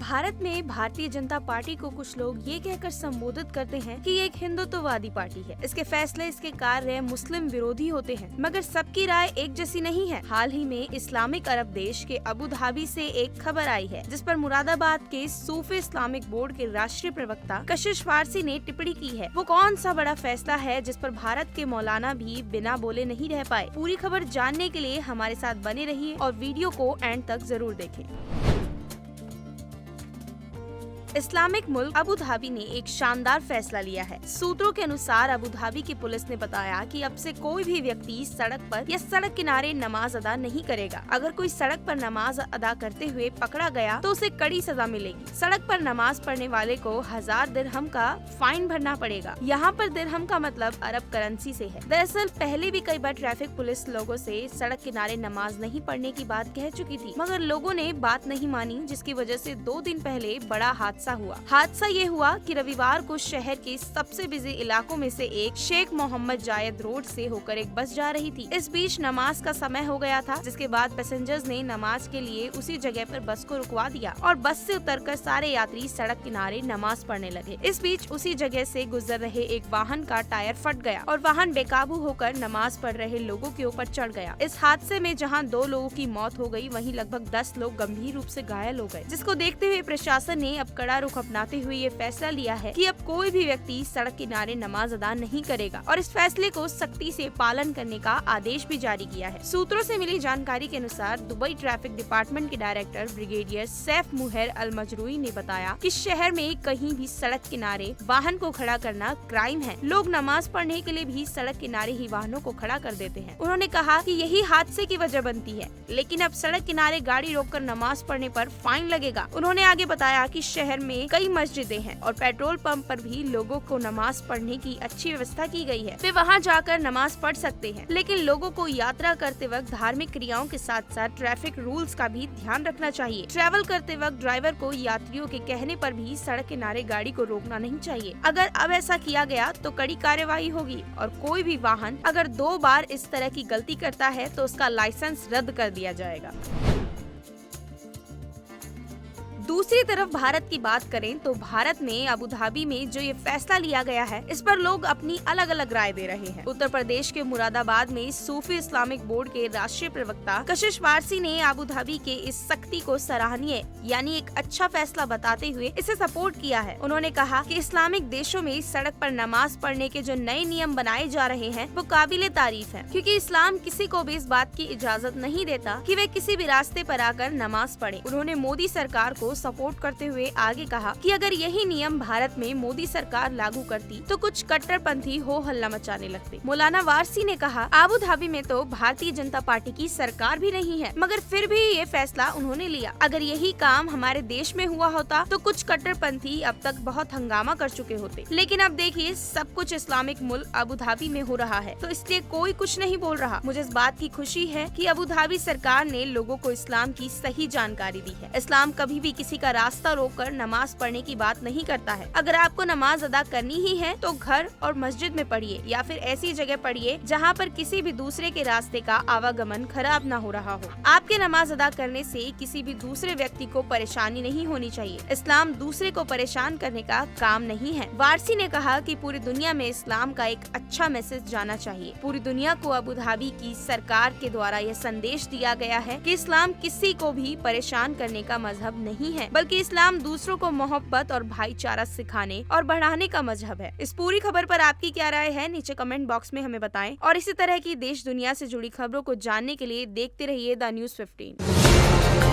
भारत में भारतीय जनता पार्टी को कुछ लोग ये कहकर संबोधित करते हैं कि ये एक हिंदुत्ववादी पार्टी है। इसके फैसले, इसके कार्य मुस्लिम विरोधी होते हैं, मगर सबकी राय एक जैसी नहीं है। हाल ही में इस्लामिक अरब देश के अबू धाबी से एक खबर आई है, जिस पर मुरादाबाद के सूफी इस्लामिक बोर्ड के राष्ट्रीय प्रवक्ता कशिश फारसी ने टिप्पणी की है। वो कौन सा बड़ा फैसला है जिस पर भारत के मौलाना भी बिना बोले नहीं रह पाए? पूरी खबर जानने के लिए हमारे साथ बने रहिए और वीडियो को एंड तक जरूर देखें। इस्लामिक मुल्क अबू धाबी ने एक शानदार फैसला लिया है। सूत्रों के अनुसार अबू धाबी की पुलिस ने बताया कि अब से कोई भी व्यक्ति सड़क पर या सड़क किनारे नमाज अदा नहीं करेगा। अगर कोई सड़क पर नमाज अदा करते हुए पकड़ा गया तो उसे कड़ी सजा मिलेगी। सड़क पर नमाज पढ़ने वाले को 1000 दिरहम का फाइन भरना पड़ेगा। यहाँ पर दिरहम का मतलब अरब करेंसी से है। दरअसल पहले भी कई बार ट्रैफिक पुलिस लोगों से सड़क किनारे नमाज नहीं पढ़ने की बात कह चुकी थी, मगर लोगों ने बात नहीं मानी, जिसकी वजह से 2 दिन पहले बड़ा हादसा ये हुआ कि रविवार को शहर के सबसे बिजी इलाकों में से एक शेख मोहम्मद जायद रोड से होकर एक बस जा रही थी। इस बीच नमाज का समय हो गया था, जिसके बाद पैसेंजर्स ने नमाज के लिए उसी जगह पर बस को रुकवा दिया और बस से उतरकर सारे यात्री सड़क किनारे नमाज पढ़ने लगे। इस बीच उसी जगह से गुजर रहे एक वाहन का टायर फट गया और वाहन बेकाबू होकर नमाज पढ़ रहे लोगों के ऊपर चढ़ गया। इस हादसे में जहां 2 लोगों की मौत हो गई, वहीं लगभग 10 लोग गंभीर रूप से घायल हो गए, जिसको देखते हुए प्रशासन ने अब कड़ा रुख अपनाते हुए ये फैसला लिया है कि अब कोई भी व्यक्ति सड़क किनारे नमाज अदा नहीं करेगा और इस फैसले को सख्ती से पालन करने का आदेश भी जारी किया है। सूत्रों से मिली जानकारी के अनुसार दुबई ट्रैफिक डिपार्टमेंट के डायरेक्टर ब्रिगेडियर सैफ मुहर अल मजरूई ने बताया कि शहर में कहीं भी सड़क किनारे वाहन को खड़ा करना क्राइम है। लोग नमाज पढ़ने के लिए भी सड़क किनारे ही वाहनों को खड़ा कर देते हैं। उन्होंने कहा कि यही हादसे की वजह बनती है, लेकिन अब सड़क किनारे गाड़ी रोककर नमाज पढ़ने पर फाइन लगेगा। उन्होंने आगे बताया कि शहर में कई मस्जिदें हैं और पेट्रोल पंप पर भी लोगों को नमाज पढ़ने की अच्छी व्यवस्था की गई है। वे वहां जाकर नमाज पढ़ सकते हैं, लेकिन लोगों को यात्रा करते वक्त धार्मिक क्रियाओं के साथ साथ ट्रैफिक रूल्स का भी ध्यान रखना चाहिए। ट्रैवल करते वक्त ड्राइवर को यात्रियों के कहने पर भी सड़क किनारे गाड़ी को रोकना नहीं चाहिए। अगर अब ऐसा किया गया तो कड़ी कार्रवाई होगी और कोई भी वाहन अगर 2 बार इस तरह की गलती करता है तो उसका लाइसेंस रद्द कर दिया जाएगा। दूसरी तरफ भारत की बात करें तो भारत में अबू धाबी में जो ये फैसला लिया गया है, इस पर लोग अपनी अलग अलग राय दे रहे हैं। उत्तर प्रदेश के मुरादाबाद में सूफी इस्लामिक बोर्ड के राष्ट्रीय प्रवक्ता कशिश फारसी ने अबू धाबी के इस सख्ती को सराहनीय यानी एक अच्छा फैसला बताते हुए इसे सपोर्ट किया है। उन्होंने कहा कि इस्लामिक देशों में सड़क पर नमाज पढ़ने के जो नए नियम बनाए जा रहे हैं वो काबिले तारीफ है, क्योंकि इस्लाम किसी को भी इस बात की इजाजत नहीं देता कि वे किसी भी रास्ते पर आकर नमाज पढ़े। उन्होंने मोदी सरकार को सपोर्ट करते हुए आगे कहा कि अगर यही नियम भारत में मोदी सरकार लागू करती तो कुछ कट्टरपंथी हो हल्ला मचाने लगते। मौलाना वारसी ने कहा, अबू धाबी में तो भारतीय जनता पार्टी की सरकार भी नहीं है, मगर फिर भी ये फैसला उन्होंने लिया। अगर यही काम हमारे देश में हुआ होता तो कुछ कट्टरपंथी अब तक बहुत हंगामा कर चुके होते, लेकिन अब देखिए सब कुछ इस्लामिक मुल्क अबू धाबी में हो रहा है, तो इसलिए कोई कुछ नहीं बोल रहा। मुझे इस बात की खुशी है कि अबू धाबी सरकार ने लोगों को इस्लाम की सही जानकारी दी है। इस्लाम कभी भी किसी का रास्ता रोककर नमाज पढ़ने की बात नहीं करता है। अगर आपको नमाज अदा करनी ही है तो घर और मस्जिद में पढ़िए या फिर ऐसी जगह पढ़िए जहाँ पर किसी भी दूसरे के रास्ते का आवागमन खराब ना हो रहा हो। आपके नमाज अदा करने से किसी भी दूसरे व्यक्ति को परेशानी नहीं होनी चाहिए। इस्लाम दूसरे को परेशान करने का काम नहीं है। वारसी ने कहा कि पूरी दुनिया में इस्लाम का एक अच्छा मैसेज जाना चाहिए। पूरी दुनिया को अबू धाबी की सरकार के द्वारा यह संदेश दिया गया है कि इस्लाम किसी को भी परेशान करने का मजहब नहीं है, बल्कि इस्लाम दूसरों को मोहब्बत और भाईचारा सिखाने और बढ़ाने का मजहब है। इस पूरी खबर पर आपकी क्या राय है, नीचे कमेंट बॉक्स में हमें बताएं और इसी तरह की देश दुनिया से जुड़ी खबरों को जानने के लिए देखते रहिए द न्यूज़ 15।